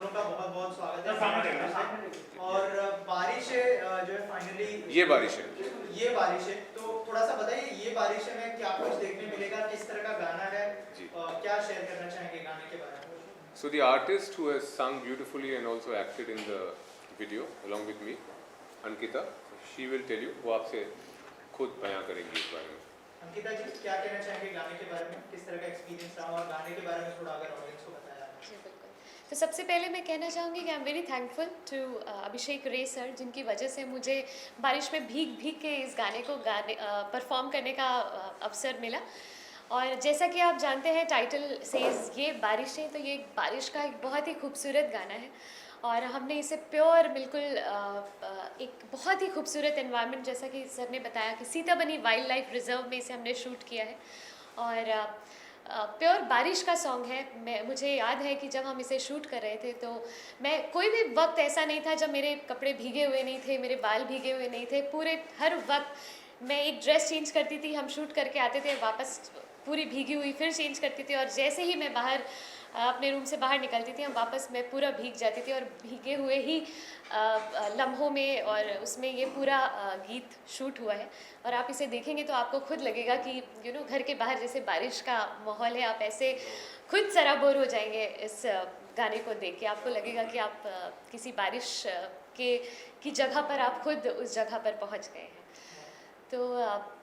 का बहुत बहुत स्वागत है। और बारिश है जो है फाइनली ये बारिश है तो थोड़ा सा बताइए ये बारिश में क्या कुछ देखने मिलेगा, किस तरह का गाना है, क्या शेयर करना चाहेंगे गाने के बारे में? So the artist who has sung beautifully and also acted in the video along with me, Ankita, she will tell you, वो आपसे खुद बयां करेंगी इस बारे में। अंकिता जी क्या कहना चाहेंगे गाने के बारे में, किस तरह का एक्सपीरियंस रहा और गाने के बारे में थोड़ा अगर ऑडियंस को बताया? जी बिल्कुल। तो सबसे पहले मैं कहना चाहूँगी कि I am very thankful to Abhishek Ray sir, जिनकी वजह से मुझे बारिश में भीग भीग के इस गाने को परफॉर्म करने का अवसर मिला। और जैसा कि आप जानते हैं टाइटल सेज ये बारिश है, तो ये बारिश का एक बहुत ही खूबसूरत गाना है और हमने इसे प्योर बिल्कुल एक बहुत ही खूबसूरत एनवायरनमेंट, जैसा कि सर ने बताया कि सीताबनी वाइल्ड लाइफ रिजर्व में इसे हमने शूट किया है और प्योर बारिश का सॉन्ग है। मुझे याद है कि जब हम इसे शूट कर रहे थे तो मैं कोई भी वक्त ऐसा नहीं था जब मेरे कपड़े भीगे हुए नहीं थे, मेरे बाल भीगे हुए नहीं थे। पूरे हर वक्त मैं एक ड्रेस चेंज करती थी, हम शूट करके आते थे वापस पूरी भीगी हुई फिर चेंज करती थी और जैसे ही मैं बाहर अपने रूम से बाहर निकलती थी हम वापस मैं पूरा भीग जाती थी और भीगे हुए ही लम्हों में और उसमें ये पूरा गीत शूट हुआ है। और आप इसे देखेंगे तो आपको खुद लगेगा कि घर के बाहर जैसे बारिश का माहौल है, आप ऐसे खुद सराबोर हो जाएंगे इस गाने को देख के। आपको लगेगा कि आप किसी बारिश की जगह पर आप खुद उस जगह पर पहुंच गए हैं। तो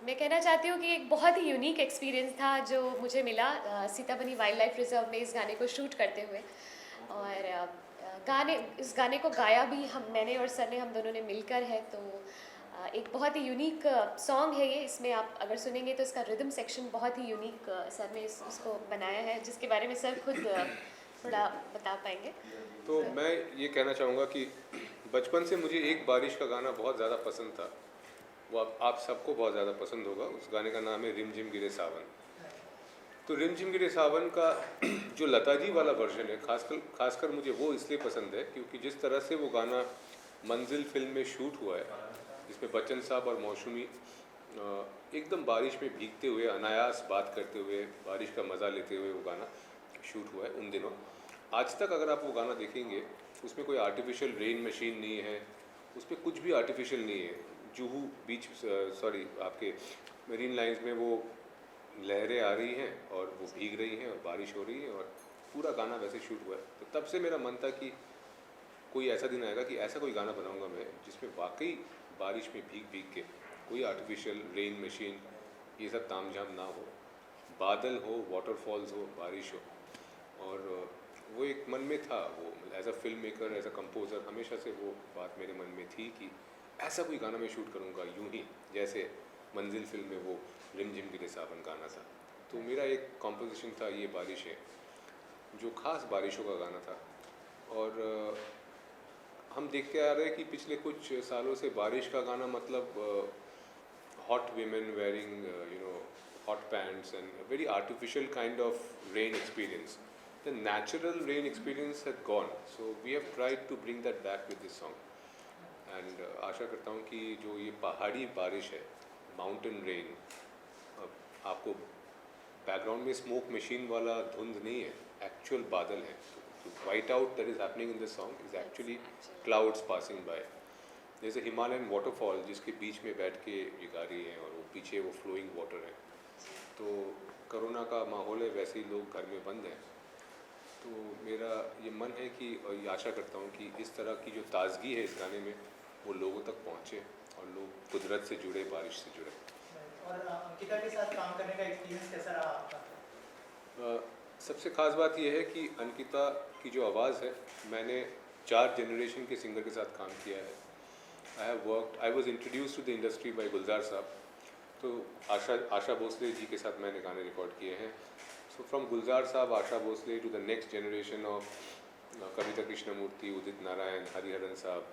मैं कहना चाहती हूँ कि एक बहुत ही यूनिक एक्सपीरियंस था जो मुझे मिला सीताबनी वाइल्ड लाइफ रिजर्व में इस गाने को शूट करते हुए। और इस गाने को गाया भी मैंने और सर ने, हम दोनों ने मिलकर है। तो एक बहुत ही यूनिक सॉन्ग है ये। इसमें आप अगर सुनेंगे तो इसका रिदम सेक्शन बहुत ही यूनिक सर ने इसको बनाया है, जिसके बारे में सर खुद थोड़ा बता पाएंगे। तो मैं ये कहना चाहूँगा कि बचपन से मुझे एक बारिश का गाना बहुत ज़्यादा पसंद था, वो आप सबको बहुत ज़्यादा पसंद होगा। उस गाने का नाम है रिम झिम गिरे सावन। तो रिम झिम गिरे सावन का जो लता जी वाला वर्जन है, खासकर मुझे वो इसलिए पसंद है क्योंकि जिस तरह से वो गाना मंजिल फिल्म में शूट हुआ है, जिसमें बच्चन साहब और मौसमी एकदम बारिश में भीगते हुए अनायास बात करते हुए बारिश का मज़ा लेते हुए वो गाना शूट हुआ है उन दिनों। आज तक अगर आप वो गाना देखेंगे उसमें कोई आर्टिफिशियल रेन मशीन नहीं है, उसमें कुछ भी आर्टिफिशियल नहीं है। जुहू बीच आपके मरीन लाइंस में वो लहरें आ रही हैं और वो भीग रही हैं और बारिश हो रही है और पूरा गाना वैसे शूट हुआ है। तो तब से मेरा मन था कि कोई ऐसा दिन आएगा कि ऐसा कोई गाना बनाऊंगा मैं जिसमें वाकई बारिश में भीग भीग के, कोई आर्टिफिशियल रेन मशीन ये सब तामझाम ना हो, बादल हो, वाटरफॉल्स हो, बारिश हो। और वो एक मन में था, वो as a film maker, as a composer हमेशा से वो बात मेरे मन में थी कि ऐसा कोई गाना मैं शूट करूँगा यूं ही जैसे मंजिल फिल्म में वो रिम झिम गिरे सावन गाना था। तो मेरा एक कॉम्पोजिशन था ये बारिश है, जो ख़ास बारिशों का गाना था। और हम देखते आ रहे हैं कि पिछले कुछ सालों से बारिश का गाना मतलब hot women wearing hot pants and a very artificial kind of rain experience. The natural rain experience had gone, so we have tried to bring that back with this song. And आशा करता हूँ कि जो ये पहाड़ी बारिश है, mountain rain, आपको background में स्मोक मशीन वाला धुंध नहीं है, एक्चुअल बादल है। तो white out that is happening in this song is actually clouds passing by. जैसे हिमालयन वाटरफॉल जिसके बीच में बैठ के ये गा रही है और वो पीछे वो फ्लोइंग वाटर है। तो कोरोना का माहौल है, वैसे ही लोग घर में बंद हैं। तो मेरा ये मन है कि और ये आशा करता हूँ कि इस तरह की जो ताजगी है इस गाने में वो लोगों तक पहुँचे और लोग कुदरत से जुड़े, बारिश से जुड़े। और अंकिता के साथ काम करने का एक्सपीरियंस कैसा रहा आपका? सबसे ख़ास बात यह है कि अंकिता की जो आवाज़ है, मैंने 4 जनरेशन के सिंगर के साथ काम किया है। I was introduce to the industry by Gulzar sahab. तो आशा भोसले जी के साथ मैंने गाने रिकॉर्ड किए हैं। सो from Gulzar sahab, Asha Bhosle to the next generation of Kavita Krishnamurthy, Udit Narayan, Hariharan sahab,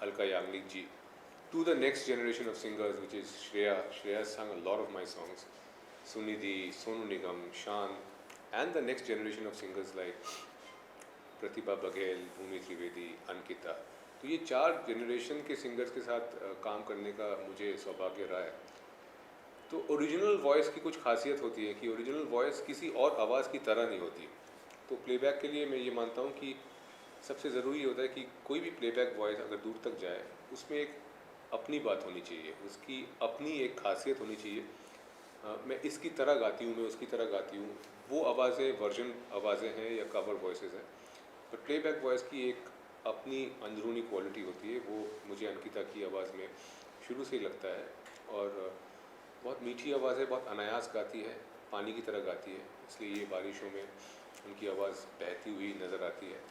Alka Yagnik ji, to the next generation of singers, which is Shreya. Shreya sang a lot of my songs. Sunidhi, Sonu Nigam, Shan, and the next generation of singers like Pratibha Baghel, Bhumi Trivedi, Ankita. तो ये 4 generation के singers के साथ काम करने का मुझे सौभाग्य रहा है। तो ओरिजिनल वॉइस की कुछ खासियत होती है कि ओरिजिनल वॉइस किसी और आवाज़ की तरह नहीं होती। तो प्लेबैक के लिए मैं ये मानता हूँ कि सबसे ज़रूरी होता है कि कोई भी प्लेबैक वॉइस अगर दूर तक जाए उसमें एक अपनी बात होनी चाहिए, उसकी अपनी एक खासियत होनी चाहिए। मैं इसकी तरह गाती हूँ, मैं उसकी तरह गाती हूँ, वो आवाज़ें वर्जन आवाज़ें हैं या कवर वॉइसेस हैं, पर प्लेबैक वॉइस की एक अपनी अंदरूनी क्वालिटी होती है। वो मुझे अंकिता की आवाज़ में शुरू से ही लगता है। और बहुत मीठी आवाज़ है, बहुत अनायास गाती है, पानी की तरह गाती है, इसलिए ये बारिशों में उनकी आवाज़ बहती हुई नज़र आती है।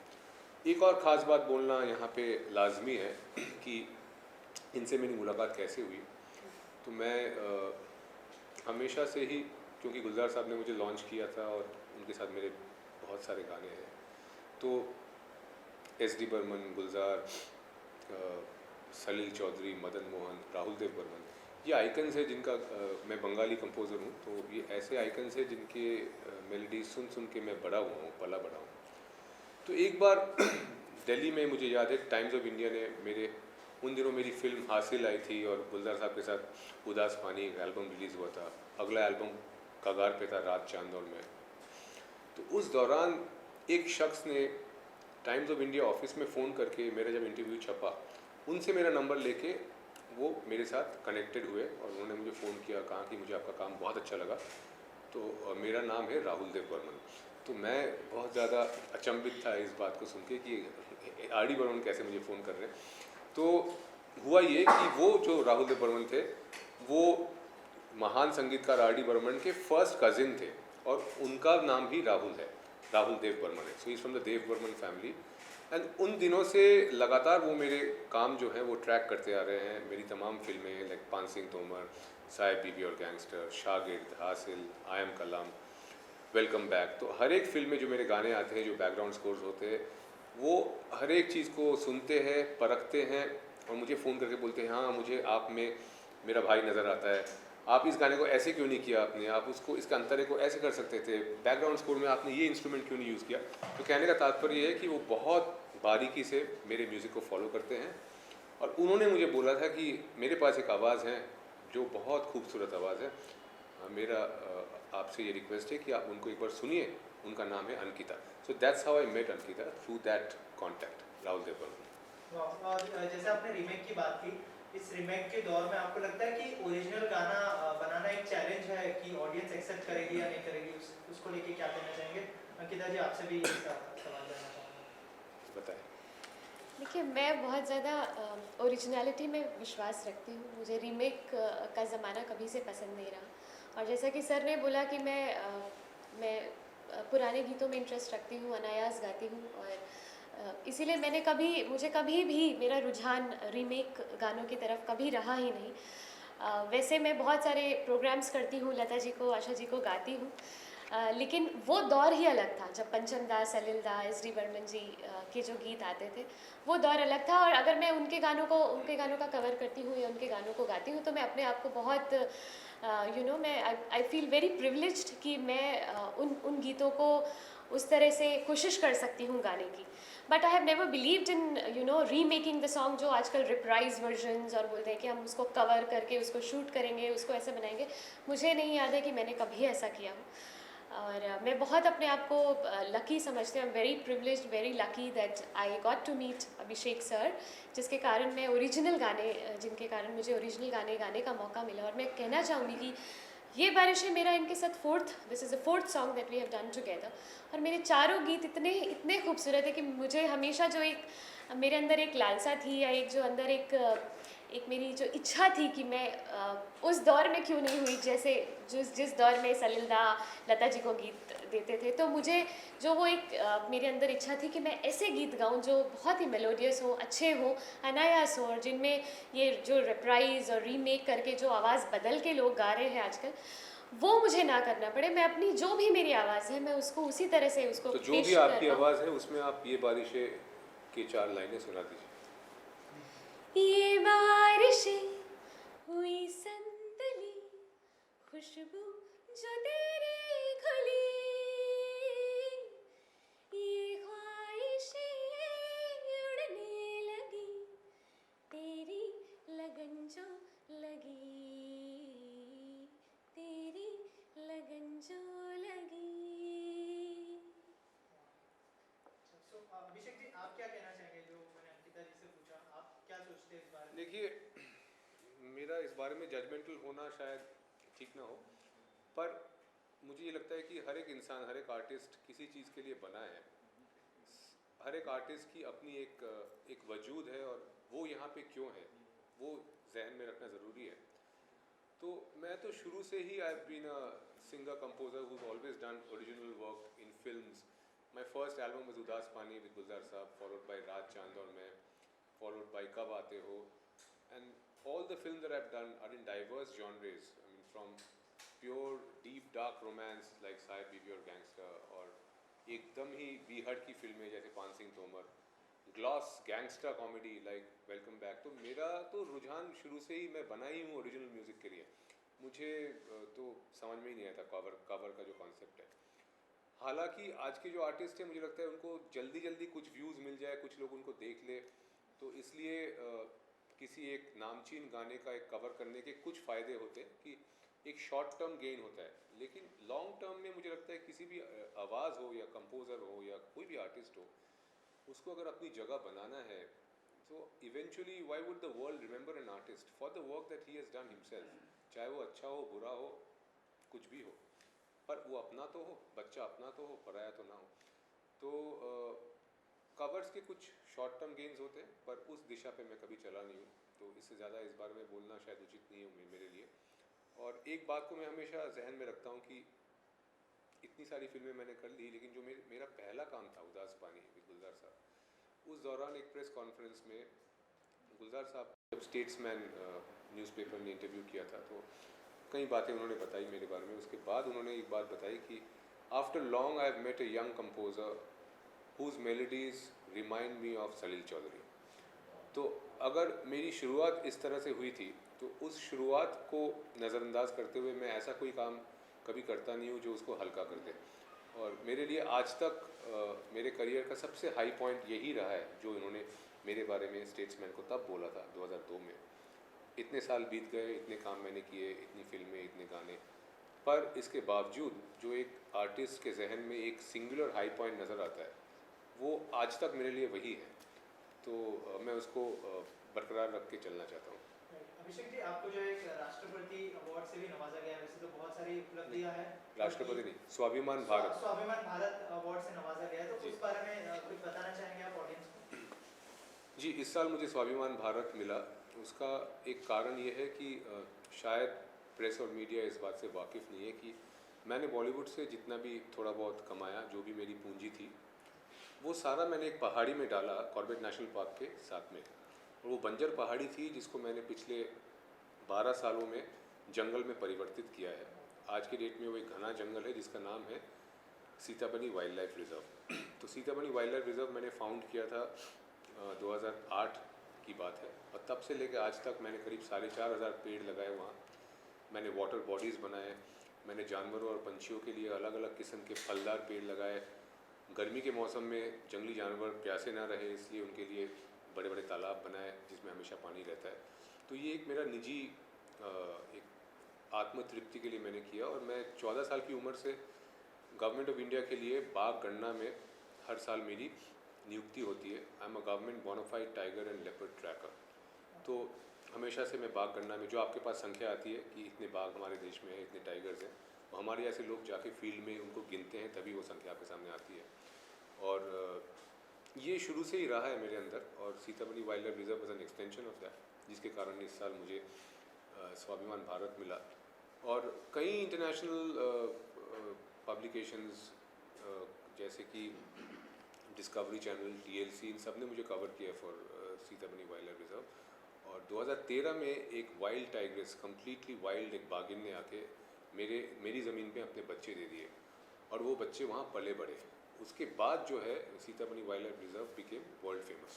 एक और ख़ास बात बोलना यहाँ पे लाजमी है कि इनसे मेरी मुलाकात कैसे हुई। तो मैं हमेशा से ही, क्योंकि गुलजार साहब ने मुझे लॉन्च किया था और उनके साथ मेरे बहुत सारे गाने हैं, तो एस.डी. बर्मन, गुलजार, सलील चौधरी, मदन मोहन, राहुल देव बर्मन, ये आइकन्स है जिनका मैं बंगाली कंपोज़र हूँ, तो ये ऐसे आइकन्स है जिनके मेलोडी सुन सुन के मैं बड़ा हुआ हूँ, पला बड़ा हूँ। तो एक बार दिल्ली में मुझे याद है टाइम्स ऑफ इंडिया ने उन दिनों मेरी फिल्म हासिल आई थी और गुलजार साहब के साथ उदास पानी एक एल्बम रिलीज़ हुआ था। अगला एल्बम कगार पे था, रात चांद और मैं। तो उस दौरान एक शख्स ने टाइम्स ऑफ इंडिया ऑफिस में फ़ोन करके, मेरा जब इंटरव्यू छपा, उनसे मेरा नंबर लेके वो मेरे साथ कनेक्टेड हुए और उन्होंने मुझे फ़ोन किया, कहा कि मुझे आपका काम बहुत अच्छा लगा। तो मेरा नाम है राहुल देव बर्मन। तो मैं बहुत ज़्यादा अचंभित था इस बात को सुन के कि आर.डी. बर्मन कैसे मुझे फ़ोन कर रहे हैं। तो हुआ ये कि वो जो राहुल देव बर्मन थे, वो महान संगीतकार आर.डी. बर्मन के फर्स्ट कज़िन थे और उनका नाम भी राहुल है, राहुल देव बर्मन है। So is from the Dev Burman family. And उन दिनों से लगातार वो मेरे काम जो है वो ट्रैक करते आ रहे हैं। मेरी तमाम फिल्में लाइक पान सिंह तोमर, साहिब बीबी और गैंगस्टर, शागिर्द, हासिल, I am Kalam, welcome back, तो हर एक फिल्म में जो मेरे गाने आते हैं, जो बैकग्राउंड स्कोर्स होते हैं, वो हर एक चीज़ को सुनते हैं, परखते हैं और मुझे फ़ोन करके बोलते हैं, हाँ मुझे आप में मेरा भाई नज़र आता है, आप इस गाने को ऐसे क्यों नहीं किया आपने, आप उसको इसका अंतरे को ऐसे कर सकते थे, बैकग्राउंड स्कोर में आपने ये इंस्ट्रूमेंट क्यों नहीं यूज़ किया। तो कहने का तात्पर्य ये है कि वो बहुत बारीकी से मेरे म्यूज़िक को फॉलो करते हैं और उन्होंने मुझे बोला था कि मेरे पास एक आवाज़ है जो बहुत खूबसूरत आवाज़ है, मेरा आपसे ये रिक्वेस्ट है कि आप उनको एक बार सुनिए। उनका नाम है Ankita. So that's how I met Ankita, through that contact, Rahul Dev Burman. और जैसे आपने रीमेक की बात की, इस रीमेक के दौर में आपको लगता है कि ओरिजिनल गाना बनाना एक चैलेंज है कि ऑडियंस एक्सेप्ट करेगी या नहीं करेगी, उसको लेके क्या कहना चाहेंगे? अंकिता जी, आपसे भी सवाल करना चाहूँगा। बताएं। देखिए, मैं बहुत ज़्यादा ओरिजिनलिटी में विश्वास रखती हूँ। मुझे रीमेक का ज़माना कभी से पसंद नहीं रहा। और जैसा कि सर ने बोला कि मैं पुराने गीतों में इंटरेस्ट रखती हूँ, अनायास गाती हूँ और इसीलिए मुझे कभी भी मेरा रुझान रीमेक गानों की तरफ कभी रहा ही नहीं। वैसे मैं बहुत सारे प्रोग्राम्स करती हूँ, लता जी को, आशा जी को गाती हूँ, लेकिन वो दौर ही अलग था जब पंचम दा, सलिल दा, एस.डी. बर्मन जी के जो गीत आते थे, वो दौर अलग था। और अगर मैं उनके गानों का कवर करती हूँ या उनके गानों को गाती हूँ तो मैं अपने आप को बहुत मैं आई फील वेरी प्रिविलेज्ड कि मैं उन गीतों को उस तरह से कोशिश कर सकती हूँ गाने की। But I have never believed in remaking the song, जो आजकल रिप्राइज वर्जन्स और बोलते हैं कि हम उसको कवर करके उसको शूट करेंगे, उसको ऐसे बनाएंगे। मुझे नहीं याद है कि मैंने कभी ऐसा किया हो। और मैं बहुत अपने आप को लकी समझती हूँ। I am very privileged, very lucky that I got to meet Abhishek sir, जिसके कारण मैं ओरिजिनल गाने जिनके कारण मुझे ओरिजिनल गाने गाने का मौका मिला। और मैं कहना चाहूँगी कि ये बारिश है मेरा इनके साथ this is the fourth song that we have done together. और मेरे चारों गीत इतने खूबसूरत है कि मुझे हमेशा जो एक मेरे अंदर एक लालसा थी या एक जो अंदर एक मेरी जो इच्छा थी कि मैं उस दौर में क्यों नहीं हुई, जैसे जिस दौर में सलिल दा, लता जी को गीत देते थे, तो मुझे जो वो एक मेरे अंदर इच्छा थी कि मैं ऐसे गीत गाऊं जो बहुत ही मेलोडियस हो, अच्छे हो, अनायास हो, और जिनमें ये जो रिप्राइज और रीमेक करके जो आवाज़ बदल के लोग गा रहे हैं आजकल, वो मुझे ना करना पड़े। मैं अपनी जो भी मेरी आवाज़ है मैं उसको उसी तरह से उसको तो जो पेश भी कर आपकी पाऊं। आवाज़ है उसमें आप ये बारिशें की 4 लाइनें सुना दीजिए। ये बारिशें हुई संतली, खुशबू जो तेरी खुली, ये ख्वाहिशें उड़ने लगी, तेरी लगन जो लगी, तेरी लगन जो लगी। अभिषेक जी, आप क्या इस बारे में जजमेंटल होना शायद ठीक ना हो, पर मुझे ये लगता है कि हर एक इंसान, हर एक आर्टिस्ट किसी चीज़ के लिए बना है। हर एक आर्टिस्ट की अपनी एक वजूद है और वो यहाँ पे क्यों है वो जहन में रखना ज़रूरी है। तो मैं तो शुरू से ही I have been a singer composer who always done original work in films. My first album was Udaas Paani with गुलजार साहब, फॉलोड बाय रात चांद और मैं, फॉलोड बाय कब आते हो, and all the films that I've done are in diverse genres. I mean, from pure deep dark romance like Sahib बीवी और गैंगस्टर, और एकदम ही बीहड़ की फिल्में जैसे पान Singh Tomar, gloss gangster comedy like welcome back. तो मेरा तो रुझान शुरू से ही, मैं बना ही हूँ ओरिजिनल म्यूज़िक के लिए। मुझे तो समझ में ही नहीं आता कवर का जो कॉन्सेप्ट है। हालांकि आज के जो आर्टिस्ट हैं मुझे लगता है उनको जल्दी जल्दी कुछ व्यूज़ मिल जाए, कुछ लोग उनको देख ले, तो इसलिए किसी एक नामचीन गाने का एक कवर करने के कुछ फ़ायदे होते हैं कि एक शॉर्ट टर्म गेन होता है, लेकिन लॉन्ग टर्म में मुझे लगता है किसी भी आवाज़ हो या कंपोज़र हो या कोई भी आर्टिस्ट हो, उसको अगर अपनी जगह बनाना है तो eventually why would the world remember an artist for the work that he has done himself, चाहे वो अच्छा हो बुरा हो कुछ भी हो, पर वो अपना तो हो, बच्चा अपना तो हो, पराया तो ना हो। तो कवर्स के कुछ शॉर्ट टर्म गेन्स होते हैं, पर उस दिशा पे मैं कभी चला नहीं हूँ, तो इससे ज़्यादा इस बारे में बोलना शायद उचित नहीं है मेरे लिए। और एक बात को मैं हमेशा जहन में रखता हूँ कि इतनी सारी फिल्में मैंने कर ली, लेकिन जो मेरा पहला काम था उदास पानी विद गुलजार साहब, उस दौरान एक प्रेस कॉन्फ्रेंस में गुलजार साहब जब स्टेट्समैन न्यूज़पेपर ने इंटरव्यू किया था, तो कई बातें उन्होंने बताई मेरे बारे में। उसके बाद उन्होंने एक बात बताई कि after long I have met a young composer whose melodies remind me of Salil Chowdhury. तो अगर मेरी शुरुआत इस तरह से हुई थी, तो उस शुरुआत को नज़रअंदाज करते हुए मैं ऐसा कोई काम कभी करता नहीं हूँ जो उसको हल्का कर दे। और मेरे लिए आज तक मेरे करियर का सबसे हाई पॉइंट यही रहा है जो इन्होंने मेरे बारे में स्टेट्समैन को तब बोला था 2002 में। इतने साल बीत गए, इतने काम मैंने किए, इतनी फिल्में, इतने गाने, पर इसके बावजूद जो एक आर्टिस्ट के जहन में एक सिंगुलर हाई पॉइंट नज़र आता है, वो आज तक मेरे लिए वही है। तो मैं उसको बरकरार रख के चलना चाहता हूँ। अभिषेक जी, आपको जो एक राष्ट्रपति अवार्ड से भी नवाजा गया है, वैसे तो बहुत सारी उपलब्धियां हैं। राष्ट्रपति नहीं, स्वाभिमान भारत। स्वाभिमान भारत अवार्ड से नवाजा गया है, तो उस बारे में कुछ बताना चाहेंगे आप ऑडियंस को? जी, इस साल मुझे स्वाभिमान भारत मिला। उसका एक कारण ये है कि शायद प्रेस और मीडिया इस बात से वाकिफ़ नहीं है कि मैंने बॉलीवुड से जितना भी थोड़ा बहुत कमाया, जो भी मेरी पूंजी थी, वो सारा मैंने एक पहाड़ी में डाला कॉर्बेट नेशनल पार्क के साथ में। और वो बंजर पहाड़ी थी जिसको मैंने पिछले 12 सालों में जंगल में परिवर्तित किया है। आज की डेट में वो एक घना जंगल है जिसका नाम है सीताबनी वाइल्ड लाइफ रिज़र्व। तो सीताबनी वाइल्ड लाइफ रिज़र्व मैंने फाउंड किया था 2008 की बात है, और तब से लेकर आज तक मैंने करीब 4,500 पेड़ लगाए वहाँ। मैंने वाटर बॉडीज़ बनाए, मैंने जानवरों और पंछियों के लिए अलग अलग किस्म के फलदार पेड़ लगाए। गर्मी के मौसम में जंगली जानवर प्यासे ना रहे इसलिए उनके लिए बड़े बड़े तालाब बनाए जिसमें हमेशा पानी रहता है। तो ये एक मेरा निजी एक आत्मतृप्ति के लिए मैंने किया। और मैं 14 साल की उम्र से गवर्नमेंट ऑफ इंडिया के लिए बाघ गणना में हर साल मेरी नियुक्ति होती है। I am a government bona fide tiger and leopard tracker. तो हमेशा से मैं बाघ गणना में जो आपके पास संख्या आती है कि इतने बाघ हमारे देश में है, इतने टाइगर्स हैं, हमारे ऐसे लोग जाके फील्ड में उनको गिनते हैं, तभी वो संख्या आपके सामने आती है। और ये शुरू से ही रहा है मेरे अंदर, और Sitabani wild life reserve is an extension of that, जिसके कारण इस साल मुझे स्वाभिमान भारत मिला। और कई इंटरनेशनल पब्लिकेशंस जैसे कि डिस्कवरी चैनल, TLC, इन सब ने मुझे कवर किया for Sitabani wild life reserve. और 2013 में एक वाइल्ड टाइग्रेस, कम्प्लीटली वाइल्ड एक बाघिन ने आके मेरी ज़मीन पे अपने बच्चे दे दिए, और वो बच्चे वहाँ पले बड़े। उसके बाद जो है Sitabani wild life reserve became world famous.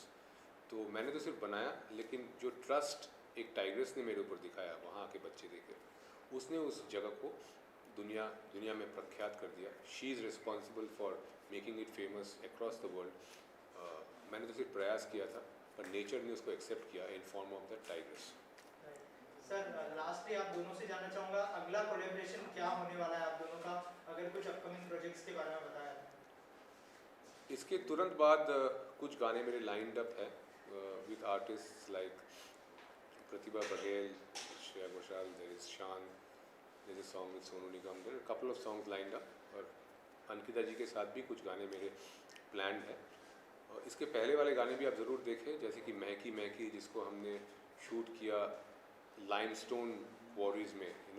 तो मैंने तो सिर्फ बनाया, लेकिन जो ट्रस्ट एक टाइग्रेस ने मेरे ऊपर दिखाया वहाँ आके बच्चे देखे, उसने उस जगह को दुनिया में प्रख्यात कर दिया। She is responsible for making it famous across the world. मैंने तो सिर्फ प्रयास किया था, पर नेचर ने उसको एक्सेप्ट किया in form of the tigress. Sir, lastly आप दोनों से जानना चाहूँगा, अगला कोलैबोरेशन क्या होने वाला है आप दोनों का? अगर कुछ अपकमिंग प्रोजेक्ट्स के बारे में बताया। इसके तुरंत बाद कुछ गाने मेरे लाइंड अप है with artist like Pratibha Baghel, Shreya Ghoshal, there is Shan, there is a song with Sonu Nigam, there are a couple of songs lined up, और अंकिता जी के साथ भी कुछ गाने मेरे प्लान्ड हैं। और इसके पहले वाले गाने भी आप ज़रूर देखें, जैसे कि महकी महकी, जिसको हमने शूट किया लाइमस्टोन क्वारीज में, in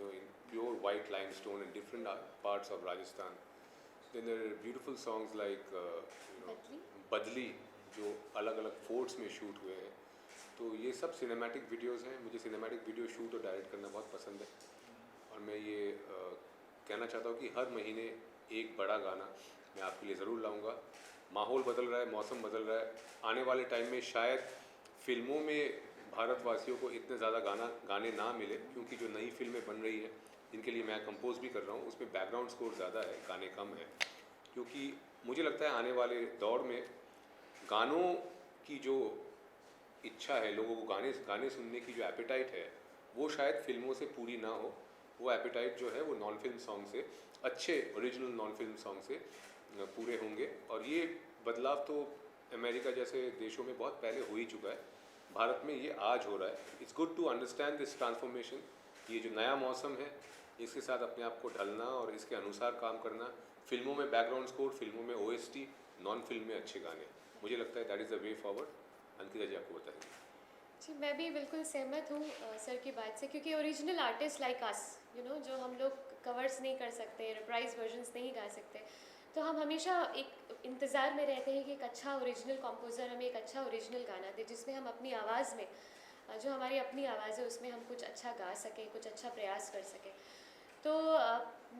pure white limestone in different parts of Rajasthan. Then there are beautiful songs like Badli, जो अलग अलग फोर्ट्स में शूट हुए हैं। तो ये सब सिनेमैटिक वीडियोस हैं। मुझे सिनेमैटिक वीडियो शूट और डायरेक्ट करना बहुत पसंद है, और मैं ये कहना चाहता हूँ कि हर महीने एक बड़ा गाना मैं आपके लिए ज़रूर लाऊंगा। माहौल बदल रहा है, मौसम बदल रहा है, आने वाले टाइम में शायद फिल्मों में भारतवासियों को इतने ज़्यादा गाने ना मिले, क्योंकि जो नई फिल्में बन रही है जिनके लिए मैं कंपोज भी कर रहा हूँ, उसमें बैकग्राउंड स्कोर ज़्यादा है, गाने कम है। क्योंकि मुझे लगता है आने वाले दौर में गानों की जो इच्छा है, लोगों को गाने सुनने की जो एपेटाइट है, वो शायद फिल्मों से पूरी ना हो। वो एपेटाइट जो है वो नॉन फिल्म सॉन्ग से, अच्छे ओरिजिनल नॉन फिल्म सॉन्ग से पूरे होंगे। और ये बदलाव तो अमेरिका जैसे देशों में बहुत पहले हो ही चुका है, भारत में ये आज हो रहा है। It's good to understand this transformation. ये जो नया मौसम है, इसके साथ अपने आप को ढलना और इसके अनुसार काम करना। फिल्मों में बैकग्राउंड स्कोर, फिल्मों में OST, नॉन फिल्म में अच्छे गाने, मुझे लगता है that is the way forward. Ankita ji आपको बताएंगे। जी, मैं भी बिल्कुल सहमत हूँ सर की बात से, क्योंकि ओरिजिनल आर्टिस्ट लाइक अस, जो हम लोग कवर्स नहीं कर सकते, रिप्राइज वर्जन्स नहीं गा सकते, तो हम हमेशा एक इंतज़ार में रहते हैं कि एक अच्छा ओरिजिनल कंपोज़र हमें एक अच्छा ओरिजिनल गाना दे, जिसमें हम अपनी आवाज़ में, जो हमारी अपनी आवाज़ है, उसमें हम कुछ अच्छा गा सकें, कुछ अच्छा प्रयास कर सकें। तो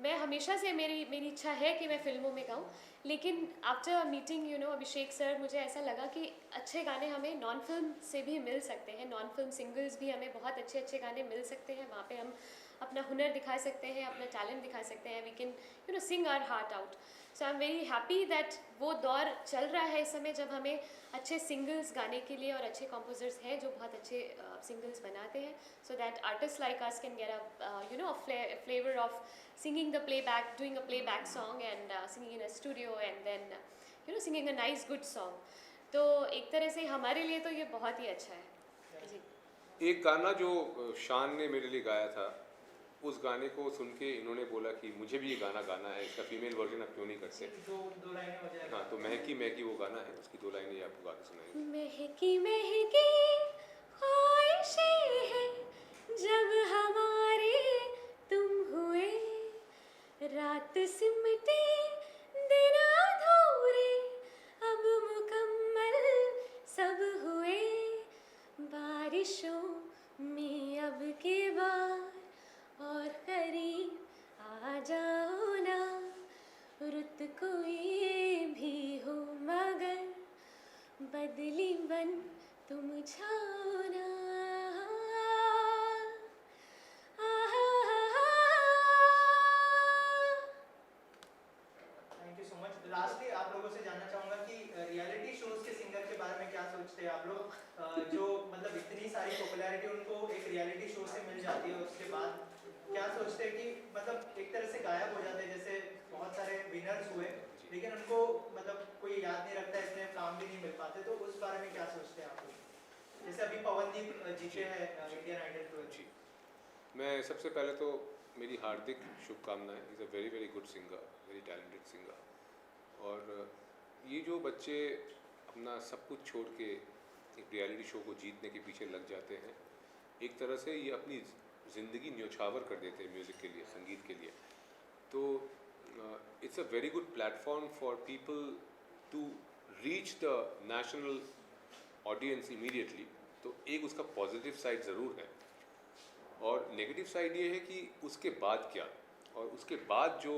मैं हमेशा से मेरी इच्छा है कि मैं फिल्मों में गाऊं, लेकिन आफ्टर मीटिंग अभिषेक सर, मुझे ऐसा लगा कि अच्छे गाने हमें नॉन फिल्म से भी मिल सकते हैं, नॉन फिल्म सिंगल्स भी हमें बहुत अच्छे अच्छे गाने मिल सकते हैं। वहाँ पे हम अपना हुनर दिखा सकते हैं, अपना टैलेंट दिखा सकते हैं। We can sing our heart out. So I am very happy that वो दौर चल रहा है इस समय, जब हमें अच्छे सिंगल्स गाने के लिए, और अच्छे कंपोजर्स हैं जो बहुत अच्छे सिंगल्स बनाते हैं, so that artist like us can get a flavour of singing the playback, doing a playback song and singing in a studio and then singing a nice good song. तो एक तरह से हमारे लिए तो ये बहुत ही अच्छा है जी। एक गाना जो शान ने मेरे लिए गाया था, उस गाने को सुन के इन्होंने बोला कि मुझे भी ये गाना गाना है, इसका फीमेल वर्जन आप क्यों नहीं करते। दो लाइनें हो जाएगा। हाँ, तो महकी महकी वो गाना है, उसकी 2 लाइनें आपको गा के सुनाएंगे। महकी महकी ख्वाहिशें हैं जब हमारे तुम हुए, रात सिमटे दिन अधूरे अब मुकम्मल सब हुए, बारिशों में अब के बार और करीब आ जाओ ना, रुत कोई भी हो मगर बदली बन तुम छाओ ना। Thank you so much. Lastly आप लोगों से जानना चाहूंगा कि रियलिटी शोज के सिंगर के बारे में क्या सोचते हैं आप लोग, जो मतलब इतनी सारी पॉपुलैरिटी उनको एक रियलिटी शो से मिल जाती है, उसके बाद क्या सोचते हैं कि मतलब एक तरह से गायब हो जाते हैं। जैसे बहुत सारे विनर्स हुए, लेकिन उनको मतलब कोई याद नहीं रखता, इसलिए काम भी नहीं मिल पाते, तो उस बारे में क्या सोचते हैं आप लोग? जैसे अभी पवनदीप जीते हैं इंडियन आइडल जी, मैं सबसे पहले तो मेरी हार्दिक शुभकामनाएं। Is a very very good singer, very talented singer. और ये जो बच्चे अपना सब कुछ छोड़ के एक रियलिटी शो को जीतने के पीछे लग जाते हैं, एक तरह से ये अपनी ज़िंदगी न्योछावर कर देते हैं म्यूज़िक के लिए, संगीत के लिए। तो it's a very good platform for people to reach the national audience immediately. तो एक उसका पॉजिटिव साइड ज़रूर है, और नेगेटिव साइड ये है कि उसके बाद क्या, और उसके बाद जो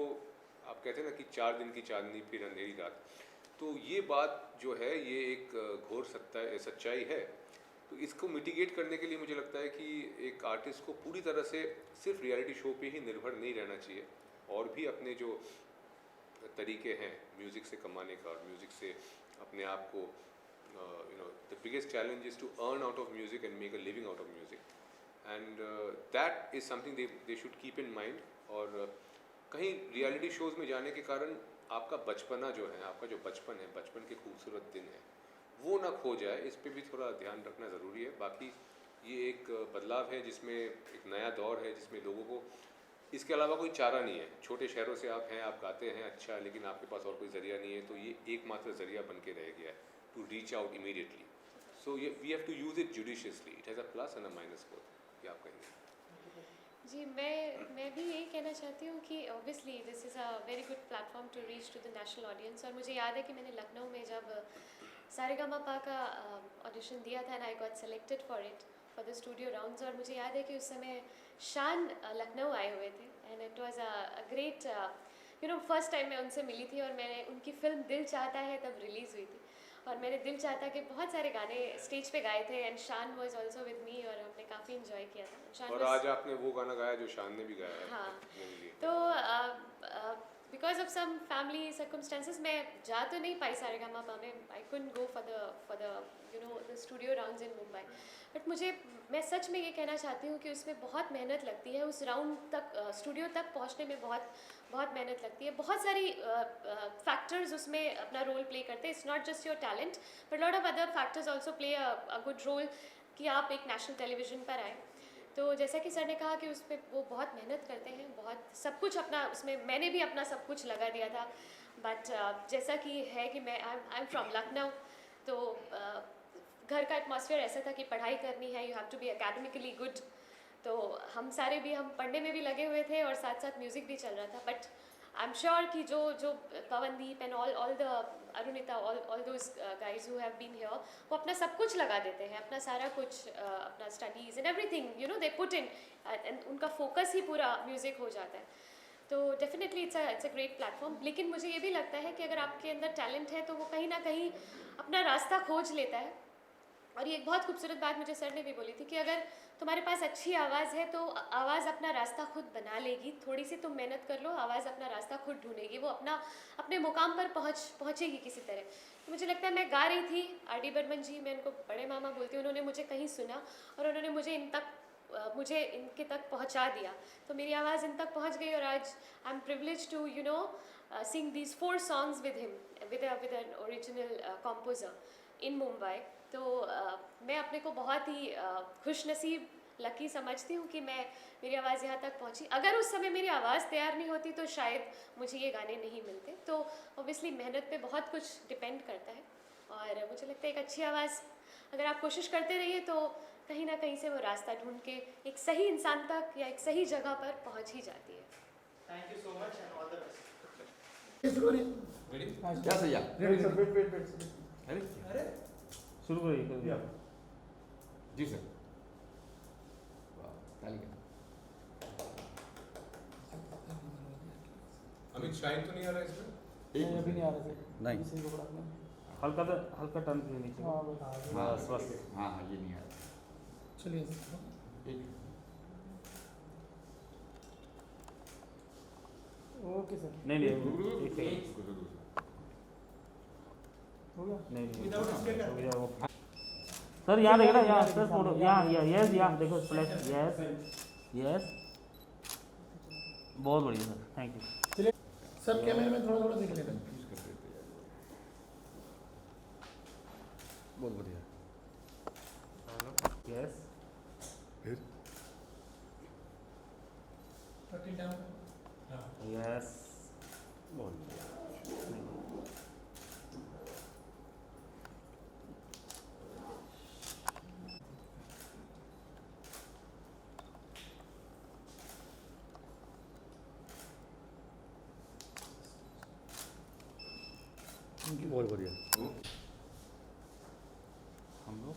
आप कहते हैं ना कि 4 दिन की चांदनी फिर अंधेरी रात, तो ये बात जो है ये एक घोर सच्चाई है। तो इसको मिटिगेट करने के लिए मुझे लगता है कि एक आर्टिस्ट को पूरी तरह से सिर्फ रियलिटी शो पे ही निर्भर नहीं रहना चाहिए, और भी अपने जो तरीके हैं म्यूज़िक से कमाने का और म्यूज़िक से अपने आप को the biggest challenge is to earn out of music and make a living out of music, and that is something they should keep in mind. और कहीं रियलिटी शोज़ में जाने के कारण आपका बचपना जो है, आपका जो बचपन है, बचपन के खूबसूरत दिन है, वो ना खो जाए, इस पे भी थोड़ा ध्यान रखना ज़रूरी है। बाकी ये एक बदलाव है जिसमें एक नया दौर है जिसमें लोगों को इसके अलावा कोई चारा नहीं है। छोटे शहरों से आप हैं, आप गाते हैं अच्छा, लेकिन आपके पास और कोई ज़रिया नहीं है, तो ये एकमात्र ज़रिया बन के रह गया है to reach out immediately. So ये we have to use it judiciously, it has a plus and a minus both. ये आप कहेंगे? जी, मैं भी यही कहना चाहती हूँ कि obviously this is a very good platform to reach to the national audience. और मुझे याद है कि मैंने लखनऊ में जब सारेगामापा का ऑडिशन दिया था and I got selected for it for the studio rounds. और मुझे याद है कि उस समय शान लखनऊ आए हुए थे and it was a great first time मैं उनसे मिली थी। और मैंने उनकी फ़िल्म दिल चाहता है तब रिलीज़ हुई थी और मैंने दिल चाहता के बहुत सारे गाने स्टेज पे गाए थे एंड शान वाज आल्सो विद मी और हमने काफ़ी इन्जॉय किया था। शान और was- आज आपने वो गाना गाया जो शान ने भी गाया है हाँ। मेरे लिए। तो because of some family circumstances मैं जा तो नहीं पाई सारेगामापा में। I couldn't go for the studio rounds in Mumbai. But मैं सच में ये कहना चाहती हूँ कि उसमें बहुत मेहनत लगती है। उस राउंड तक स्टूडियो तक पहुँचने में बहुत मेहनत लगती है। बहुत सारी फैक्टर्स उसमें अपना रोल प्ले करते हैं। It's not just your talent but lot of other factors also play a good role कि आप एक नेशनल टेलीविज़न पर आए। तो जैसा कि सर ने कहा कि उस पर वो बहुत मेहनत करते हैं, बहुत सब कुछ अपना उसमें मैंने भी अपना सब कुछ लगा दिया था। बट जैसा कि है कि आई एम फ्रॉम लखनऊ, तो घर का एटमॉस्फेयर ऐसा था कि पढ़ाई करनी है, you have to be academically good. तो हम पढ़ने में भी लगे हुए थे और साथ साथ म्यूज़िक भी चल रहा था। बट आई एम श्योर कि जो Pawandeep and all the Arunita all those guys who have been here, वो अपना सब कुछ लगा देते हैं, अपना सारा कुछ अपना studies and everything they put in and उनका फोकस ही पूरा म्यूज़िक हो जाता है। तो definitely it's a great platform. लेकिन मुझे ये भी लगता है कि अगर आपके अंदर टैलेंट है तो वो कहीं ना कहीं अपना रास्ता खोज लेता है। और ये एक बहुत खूबसूरत बात मुझे सर ने भी बोली थी कि अगर तुम्हारे पास अच्छी आवाज़ है तो आवाज़ अपना रास्ता खुद बना लेगी। थोड़ी सी तुम मेहनत कर लो, आवाज़ अपना रास्ता खुद ढूंढेगी, वो अपने मुकाम पर पहुँचेगी किसी तरह। तो मुझे लगता है मैं गा रही थी, आर डी बर्मन जी, मैं उनको बड़े मामा बोलती हूँ, उन्होंने मुझे कहीं सुना और उन्होंने मुझे इनके तक पहुँचा दिया। तो मेरी आवाज़ इन तक पहुँच गई और आज I am privilege to sing these 4 songs with him, with an original composer in Mumbai. तो मैं अपने को बहुत ही खुशनसीब लकी समझती हूँ कि मेरी आवाज़ यहाँ तक पहुँची। अगर उस समय मेरी आवाज़ तैयार नहीं होती तो शायद मुझे ये गाने नहीं मिलते। तो ऑब्वियसली मेहनत पे बहुत कुछ डिपेंड करता है और मुझे लगता है एक अच्छी आवाज़ अगर आप कोशिश करते रहिए तो कहीं ना कहीं से वो रास्ता ढूंढ के एक सही इंसान तक या एक सही जगह पर पहुँच ही जाती है। Thank you so much and all the best. क्या भैया रेडी सर, वेट अरे शुरू करिए। जी सर वाह तालियां। अमित शाइन तो नहीं आ रहा इसमें? नहीं, अभी नहीं आ रहा सर। नहीं। इसी को पकड़ना है। हल्का टर्न कीजिए नीचे को। हाँ बस बस। हाँ हाँ ये नहीं आ रहा। चलिए एक ओके सर। नहीं एक सेकंड हो गया। नहीं Without speaker. हो गया वो। सर यहाँ देखना, यहाँ सर फोटो यहाँ यस यहाँ देखो स्प्लैश यस बहुत बढ़िया सर, थैंक यू। चलिए सर, कैमरे में थोड़ा थोड़ा देख लेना। बहुत बढ़िया। यस फिर यस बहुत बढ़िया। बहुत बढ़िया। हम लोग